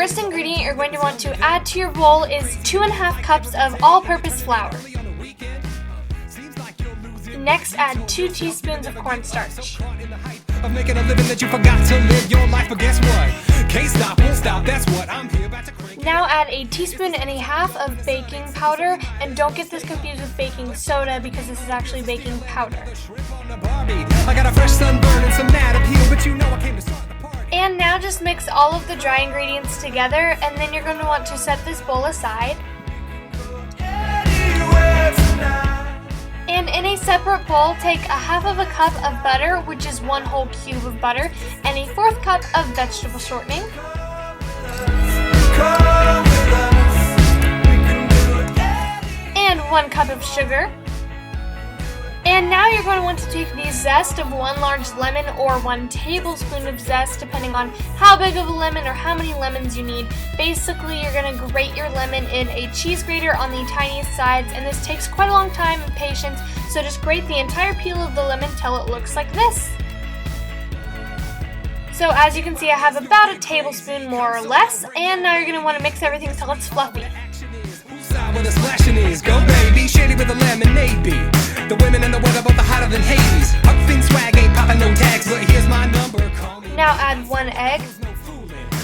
first ingredient you're going to want to add to your bowl is 2.5 cups of all-purpose flour. Next, add 2 teaspoons of cornstarch. Of making a living that you forgot to live your life, but guess what? Can't stop, won't stop, that's what I'm here about to create. Now add a teaspoon and a half of baking powder, and don't get this confused with baking soda because this is actually baking powder. I got a fresh sunburn and some mad appeal, but you know I came to start the party. And now just mix all of the dry ingredients together, and then you're going to want to set this bowl aside. And in a separate bowl, take a half of a cup of butter, which is 1 whole cube of butter, and a 1/4 cup of vegetable shortening. And 1 cup of sugar. And now you're going to want to take the zest of 1 large lemon or 1 tablespoon of zest, depending on how big of a lemon or how many lemons you need. Basically, you're going to grate your lemon in a cheese grater on the tiniest sides, and this takes quite a long time and patience, so just grate the entire peel of the lemon till it looks like this. So as you can see, I have about a tablespoon more or less, and now you're going to want to mix everything till it's fluffy. Where the splashing is, go baby, shady with a lemonade be. The women and the weather both are hotter than Hades. Huffing swag ain't popping no tags, but here's my number, call me. Now add 1 egg.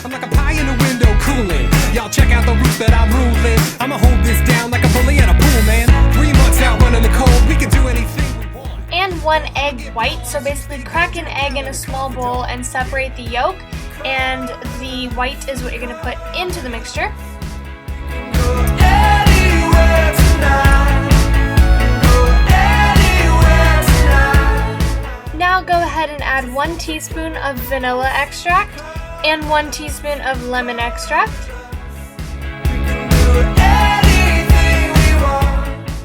I'm like a pie in the window cooling. Y'all check out the roots that I'm ruling. I'ma hold this down like a bully at a pool, man. 3 months out running the cold, we can do anything we want. And 1 egg white, so basically crack an egg in a small bowl and separate the yolk, and the white is what you're going to put into the mixture. Now go ahead and add 1 teaspoon of vanilla extract and 1 teaspoon of lemon extract.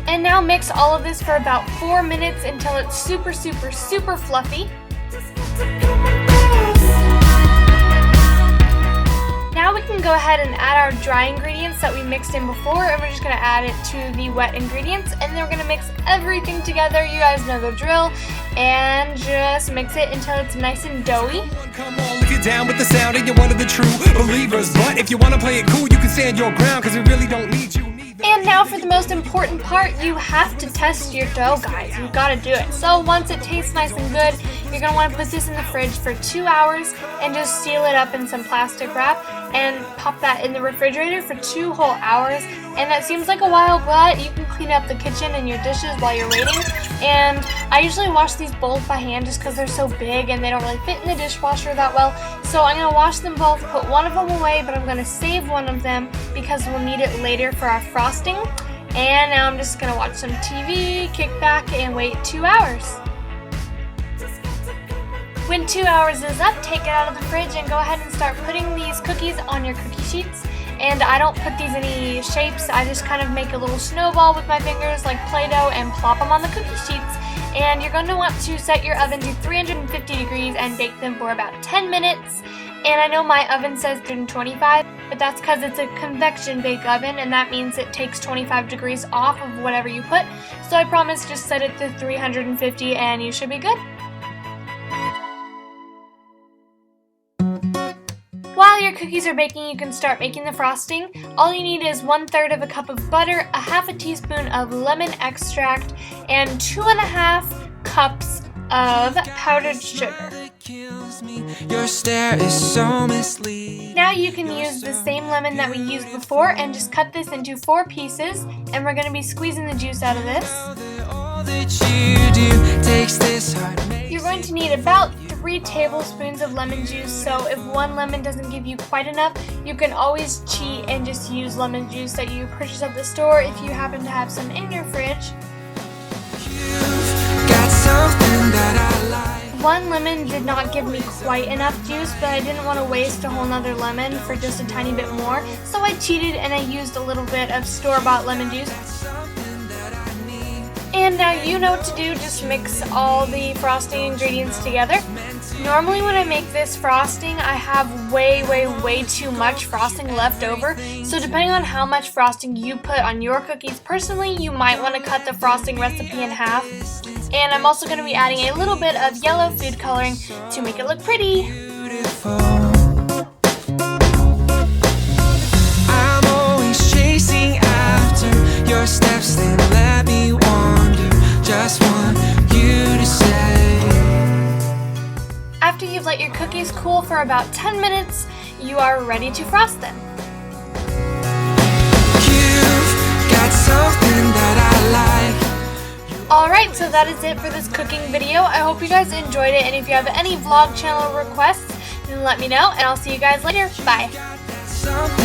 And now mix all of this for about 4 minutes until it's super fluffy. Now we can go ahead and add our dry ingredients that we mixed in before, and we're just going to add it to the wet ingredients, and then we're going to mix everything together. You guys know the drill, and just mix it until it's nice and doughy. Come on, if you're down with the sound and you're one of the true believers, but if you want to play it cool, you can stand your ground, because we really don't need you. And now for the most important part, you have to test your dough, guys. You've got to do it. So once it tastes nice and good, you're going to want to put this in the fridge for 2 hours and just seal it up in some plastic wrap and pop that in the refrigerator for 2 whole hours. And that seems like a while, but you can clean up the kitchen and your dishes while you're waiting. And I usually wash these bowls by hand just because they're so big and they don't really fit in the dishwasher that well. So I'm going to wash them both, put one of them away, but I'm going to save one of them because we'll need it later for our frosting. And now I'm just going to watch some TV, kick back, and wait 2 hours. When 2 hours is up, take it out of the fridge and go ahead and start putting these cookies on your cookie sheets. And I don't put these in any shapes, I just kind of make a little snowball with my fingers like Play-Doh and plop them on the cookie sheets. And you're going to want to set your oven to 350 degrees and bake them for about 10 minutes. And I know my oven says 325, but that's because it's a convection bake oven, and that means it takes 25 degrees off of whatever you put. So I promise, just set it to 350 and you should be good. While your cookies are baking, you can start making the frosting. All you need is 1/3 of a cup of butter, a half a teaspoon of lemon extract, and 2.5 cups of powdered sugar. Your stare is so misleading. Now you can use the same lemon that we used before and just cut this into 4 pieces, and we're going to be squeezing the juice out of this. All that you do takes this hard to make. You're going to need about 3 tablespoons of lemon juice, so if 1 lemon doesn't give you quite enough, you can always cheat and just use lemon juice that you purchase at the store if you happen to have some in your fridge. You've got something that I like. 1 lemon did not give me quite enough juice, but I didn't want to waste a whole nother lemon for just a tiny bit more, so I cheated and I used a little bit of store-bought lemon juice. And now you know what to do, just mix all the frosting ingredients together. Normally when I make this frosting, I have way too much frosting left over, so depending on how much frosting you put on your cookies, personally you might want to cut the frosting recipe in half. And I'm also going to be adding a little bit of yellow food coloring to make it look pretty. Beautiful. you've let your cookies cool for about 10 minutes, you are ready to frost them. You've got something that I like. Alright, so that is it for this cooking video. I hope you guys enjoyed it, and if you have any vlog channel requests, then let me know, and I'll see you guys later. Bye. Something